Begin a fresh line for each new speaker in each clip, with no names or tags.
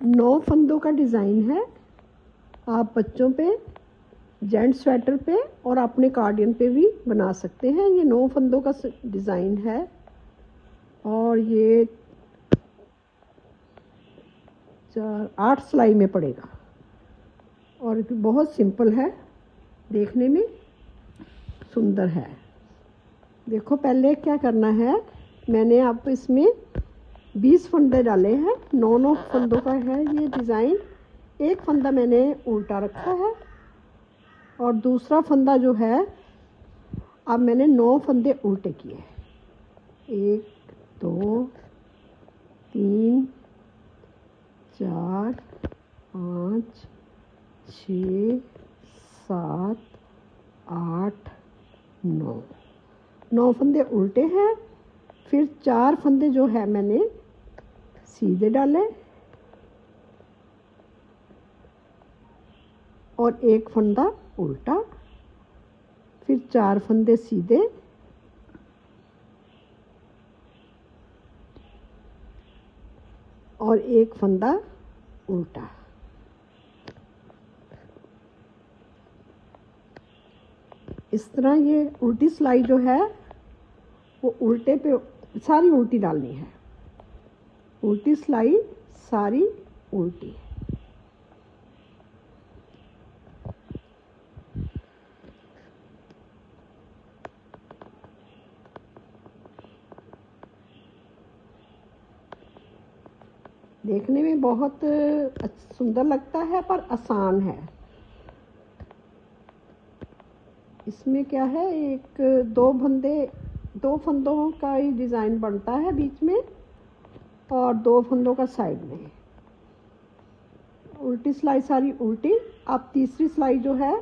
9 फंदों का डिज़ाइन है। आप बच्चों पे, जेंट स्वेटर पे और अपने कार्डियन पे भी बना सकते हैं। ये 9 फंदों का डिज़ाइन है और ये 8 सिलाई में पड़ेगा और बहुत सिंपल है, देखने में सुंदर है। देखो पहले क्या करना है, मैंने आप इसमें 20 फंदे डाले हैं। 9 फंदों का है ये डिज़ाइन। एक फंदा मैंने उल्टा रखा है और दूसरा फंदा जो है, अब मैंने 9 फंदे उल्टे किए। 1 2 3 4 5 6 7 8 9 फंदे उल्टे हैं। फिर 4 फंदे जो है मैंने सीधे डाले और एक फंदा उल्टा, फिर 4 फंदे सीधे और एक फंदा उल्टा। इस तरह ये उल्टी सिलाई जो है वो उल्टे पे सारी उल्टी डालनी है। उल्टी सिलाई सारी उल्टी। देखने में बहुत सुंदर लगता है पर आसान है। इसमें क्या है, एक 2 फंदों का ही डिज़ाइन बनता है बीच में और 2 फंदों का साइड में। उल्टी सिलाई सारी उल्टी। अब तीसरी सिलाई जो है,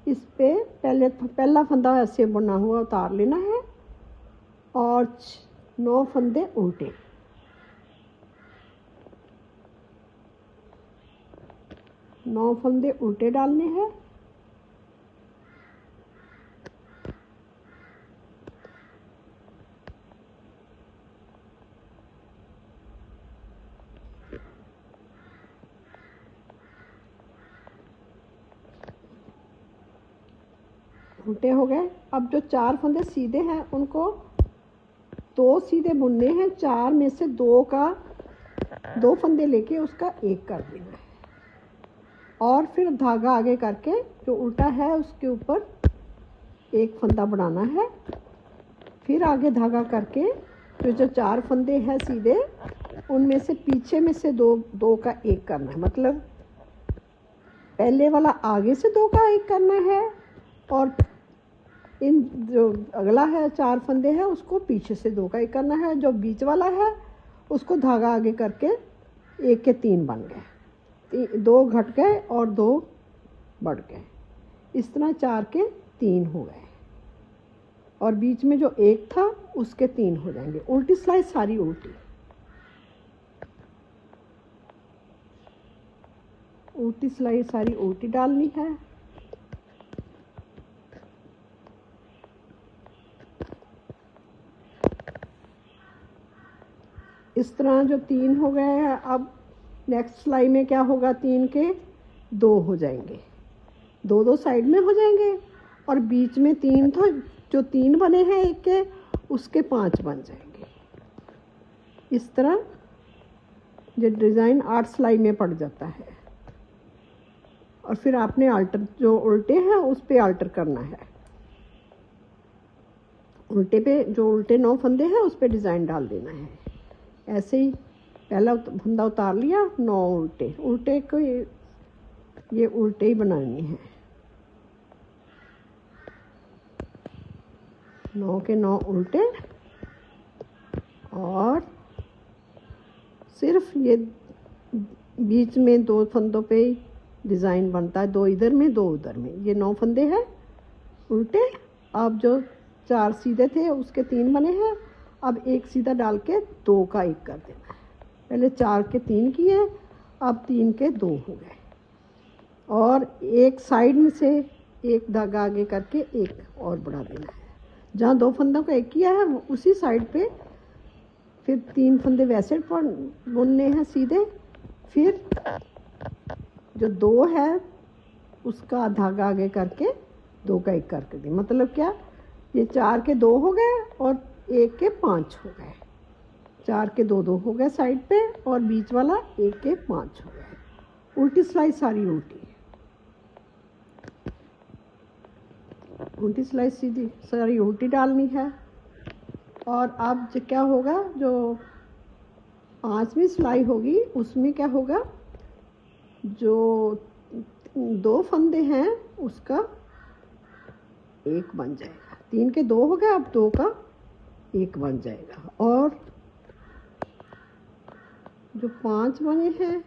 इस पे पहला फंदा ऐसे बना हुआ उतार लेना है और 9 फंदे उल्टे। नौ फंदे उल्टे डालने हैं। उल्टे हो गए। अब जो 4 फंदे सीधे हैं उनको 2 सीधे बुनने हैं। 4 में से 2 फंदे लेके उसका 1 कर देना है और फिर धागा आगे करके जो उल्टा है उसके ऊपर 1 फंदा बनाना है। फिर आगे धागा करके फिर जो 4 फंदे हैं सीधे, उनमें से पीछे में से 2 का 1 करना है। मतलब पहले वाला आगे से 2 का 1 करना है और इन जो अगला है 4 फंदे हैं उसको पीछे से 2 का 1 करना है। जो बीच वाला है उसको धागा आगे करके 1 के 3 बन गए, 2 घट गए और 2 बढ़ गए। इस तरह 4 के 3 हो गए और बीच में जो 1 था उसके 3 हो जाएंगे। उल्टी सिलाई सारी उल्टी। उल्टी सिलाई सारी उल्टी डालनी है। इस तरह जो 3 हो गए हैं, अब नेक्स्ट सिलाई में क्या होगा, 3 के 2 हो जाएंगे, 2 साइड में हो जाएंगे और बीच में 3 था, जो 3 बने हैं 1 के, उसके 5 बन जाएंगे। इस तरह ये डिज़ाइन 8 सिलाई में पड़ जाता है और फिर आपने आल्टर जो उल्टे हैं उस पे आल्टर करना है। उल्टे पे जो उल्टे 9 फंदे हैं उस पे डिज़ाइन डाल देना है। ऐसे ही पहला फंदा उतार लिया, 9 उल्टे को ये उल्टे ही बनानी है। 9 के 9 उल्टे और सिर्फ ये बीच में 2 फंदों पे डिज़ाइन बनता है, 2 इधर में 2 उधर में। ये 9 फंदे हैं उल्टे। अब जो 4 सीधे थे उसके 3 बने हैं। अब 1 सीधा डाल के 2 का 1 कर देना है। पहले 4 के 3 किए, अब 3 के 2 हो गए और एक साइड में से 1 धागा आगे करके 1 और बढ़ा देना है। जहाँ 2 फंदों का 1 किया है उसी साइड पे फिर 3 फंदे वैसे बुनने हैं सीधे, फिर जो 2 है उसका धागा आगे करके 2 का 1 करके दी। मतलब क्या, ये 4 के 2 हो गए और 1 के 5 हो गए। 4 के 2 हो गए साइड पे और बीच वाला 1 के 5 हो गए। उल्टी सिलाई सारी उल्टी सिलाई सीधी सारी उल्टी डालनी है। और अब क्या होगा, जो 5वीं सिलाई होगी उसमें क्या होगा, जो 2 फंदे हैं उसका 1 बन जाएगा। 3 के 2 हो गए, अब 2 का 1 बन जाएगा। और जो 5 बने हैं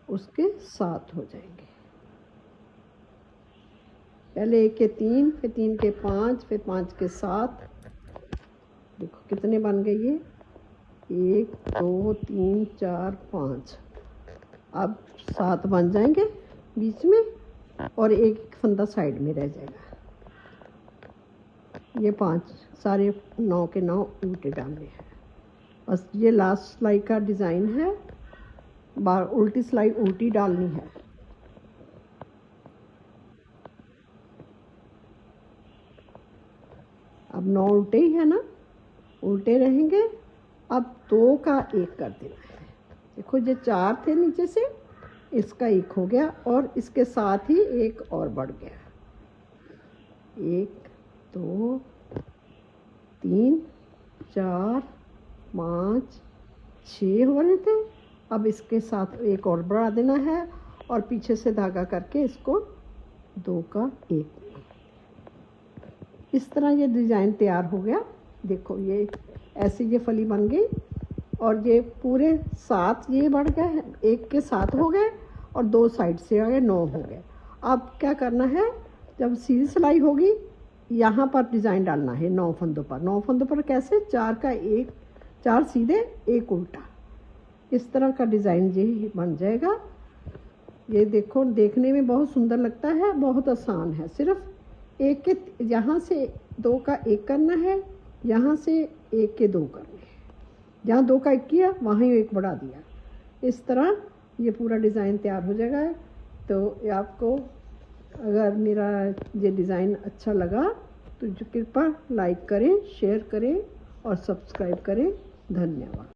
उसके 7 हो जाएंगे। पहले 1 के 3, फिर 3 के 5, फिर 5 के 7। देखो कितने बन गए ये, 1 2 3 4 5। अब 7 बन जाएंगे बीच में और एक फंदा साइड में रह जाएगा। ये 5 सारे 9 के 9 उल्टे डालने हैं। बस ये लास्ट सिलाई का डिज़ाइन है। बार उल्टी सिलाई उल्टी डालनी है। अब 9 उल्टे ही है ना, उल्टे रहेंगे। अब 2 का 1 कर देना है। देखो ये 4 थे नीचे से, इसका 1 हो गया और इसके साथ ही 1 और बढ़ गया। 1 2 3 4 5 6 हो रहे थे। अब इसके साथ 1 और बढ़ा देना है और पीछे से धागा करके इसको 2 का 1। इस तरह ये डिज़ाइन तैयार हो गया। देखो ये ऐसे ये फली बन गई और ये पूरे 7 ये बढ़ गए, 1 के 7 हो गए और 2 साइड से आ गए, 9 हो गए। अब क्या करना है, जब सीधी सिलाई होगी यहाँ पर डिज़ाइन डालना है 9 फंदों पर। 9 फंदों पर कैसे, 4 का 1, 4 सीधे 1 उल्टा, इस तरह का डिज़ाइन ये बन जाएगा। ये देखो देखने में बहुत सुंदर लगता है, बहुत आसान है। सिर्फ 1 के यहाँ से 2 का 1 करना है, यहाँ से 1 के 2 करने हैं। जहाँ 2 का 1 किया वहाँ 1 बढ़ा दिया। इस तरह ये पूरा डिज़ाइन तैयार हो जाएगा। तो आपको अगर मेरा ये डिज़ाइन अच्छा लगा तो कृपया लाइक करें, शेयर करें और सब्सक्राइब करें। धन्यवाद।